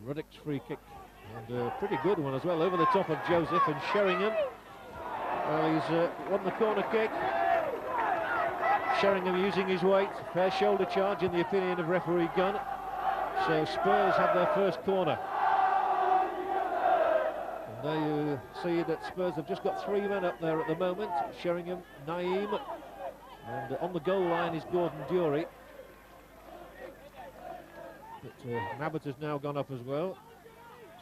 Ruddock's free kick, and a pretty good one as well, over the top of Joseph, and Sheringham, well, he's won the corner kick. Sheringham using his weight, fair shoulder charge in the opinion of referee Gunn. So Spurs have their first corner. And there you see that Spurs have just got 3 men up there at the moment. Sheringham, Naeem, and on the goal line is Gordon Dury. But Nabbit has now gone up as well.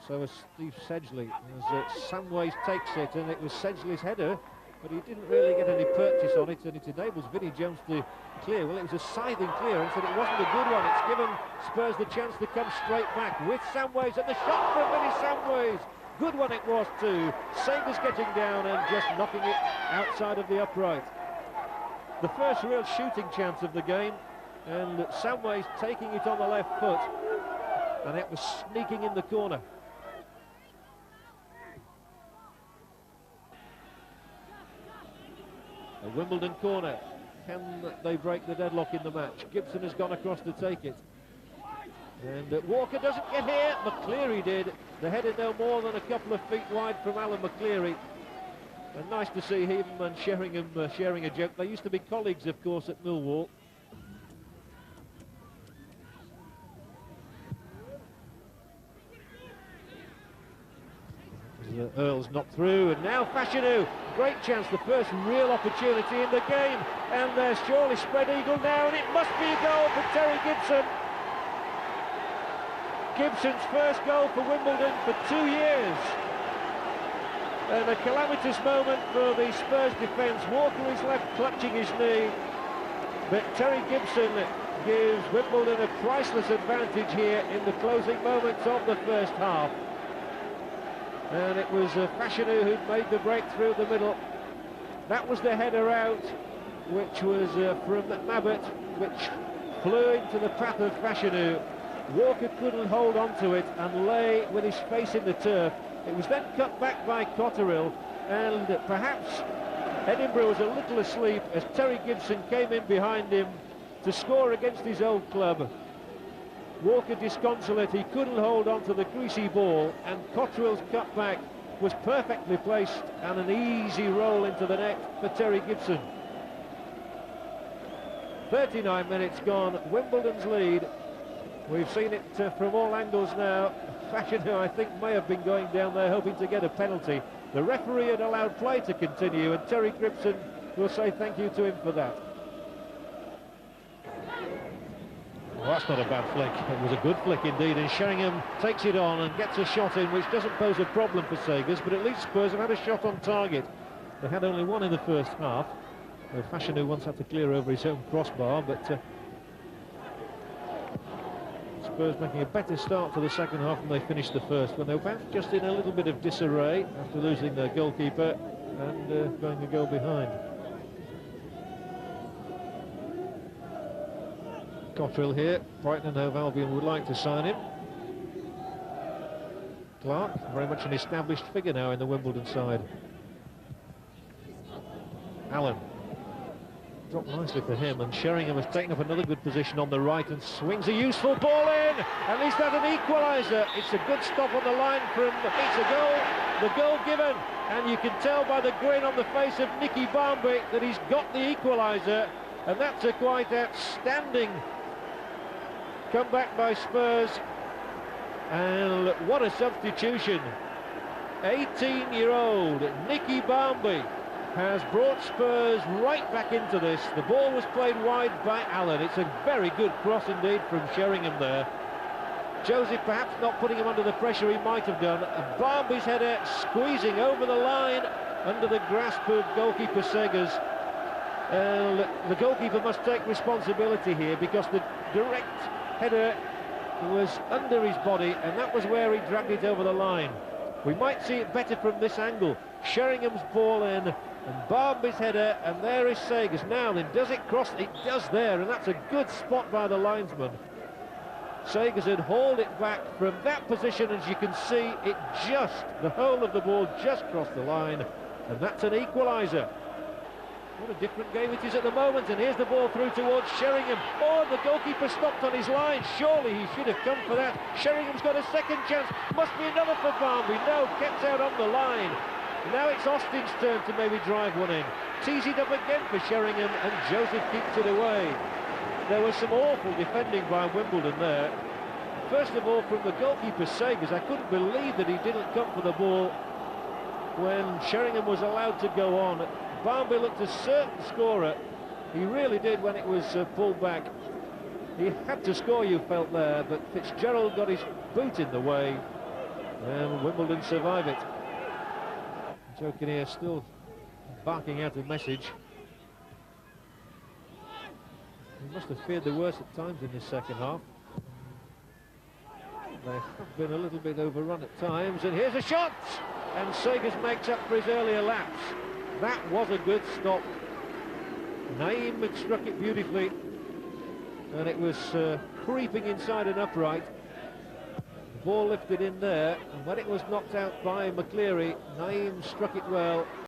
So has Steve Sedgley, as Samways takes it, and it was Sedgley's header, but he didn't really get any purchase on it, and it enables Vinnie Jones to clear. Well, it was a scything clearance, and it wasn't a good one. It's given Spurs the chance to come straight back with Samways, and the shot from Vinnie Samways. Good one it was too. Sagers getting down and just knocking it outside of the upright. The first real shooting chance of the game, and Samways taking it on the left foot, and it was sneaking in the corner. A Wimbledon corner. Can they break the deadlock in the match? Gibson has gone across to take it. And Walker doesn't get here. McCleary did. The header no more than a couple of feet wide from Alan McCleary. And nice to see him and Sheringham sharing a joke. They used to be colleagues, of course, at Millwall. Earl's knocked through, and now Fashanu, great chance, the first real opportunity in the game, and there's surely spread eagle now, and it must be a goal for Terry Gibson. Gibson's first goal for Wimbledon for 2 years, and a calamitous moment for the Spurs defence. Walker is left clutching his knee, but Terry Gibson gives Wimbledon a priceless advantage here in the closing moments of the first half. And it was Fashanu who made the break through the middle. That was the header out, which was from Nabbit, which flew into the path of Fashanu. Walker couldn't hold on to it and lay with his face in the turf. It was then cut back by Cotterill, and perhaps Edinburgh was a little asleep as Terry Gibson came in behind him to score against his old club. Walker disconsolate, he couldn't hold on to the greasy ball, and Cotterill's cutback was perfectly placed and an easy roll into the net for Terry Gibson. 39 minutes gone, Wimbledon's lead. We've seen it from all angles now. Fashanu, I think, may have been going down there hoping to get a penalty. The referee had allowed play to continue, and Terry Gibson will say thank you to him for that. Well, that's not a bad flick. It was a good flick indeed, and Sheringham takes it on and gets a shot in, which doesn't pose a problem for Sagers, but at least Spurs have had a shot on target. They had only one in the first half. Fashanu once had to clear over his own crossbar, but Spurs making a better start to the second half than they finished the first, when they were perhaps just in a little bit of disarray after losing their goalkeeper and going a goal behind. Cotterill here. Brighton and Hove Albion would like to sign him. Clark, very much an established figure now in the Wimbledon side. Allen. Dropped nicely for him, and Sheringham has taken up another good position on the right and swings a useful ball in. At least that's an equaliser. It's a good stop on the line from it's a goal. The goal given, and you can tell by the grin on the face of Nicky Barmby that he's got the equaliser, and that's a quite outstanding come back by Spurs. And what a substitution. 18-year-old Nicky Barmby has brought Spurs right back into this. The ball was played wide by Allen. It's a very good cross indeed from Sheringham there. Joseph perhaps not putting him under the pressure he might have done. Barmby's header squeezing over the line under the grasp of goalkeeper Sagers. The goalkeeper must take responsibility here, because the direct header was under his body, and that was where he dragged it over the line. We might see it better from this angle. Sheringham's ball in, and Barmby's header, and there is Sagers. Now then, does it cross? It does there, and that's a good spot by the linesman. Sagers had hauled it back from that position. As you can see, the whole of the ball just crossed the line, and that's an equaliser. What a different game it is at the moment, and here's the ball through towards Sheringham. Oh, the goalkeeper stopped on his line. Surely he should have come for that. Sheringham's got a second chance. Must be another for Barnby. No, kept out on the line. Now it's Austin's turn to maybe drive one in. Tees it up again for Sheringham, and Joseph keeps it away. There was some awful defending by Wimbledon there. First of all, from the goalkeeper's save, because I couldn't believe that he didn't come for the ball when Sheringham was allowed to go on. Barnby looked a certain scorer. He really did when it was pulled back. He had to score, you felt there, but Fitzgerald got his boot in the way, and Wimbledon survive it. Joe Kinnear still barking out a message. He must have feared the worst at times in this second half. They have been a little bit overrun at times, and here's a shot! And Sagers makes up for his earlier lapse. That was a good stop. Naeem had struck it beautifully, and it was creeping inside an upright. The ball lifted in there, and when it was knocked out by McCleary, Naeem struck it well.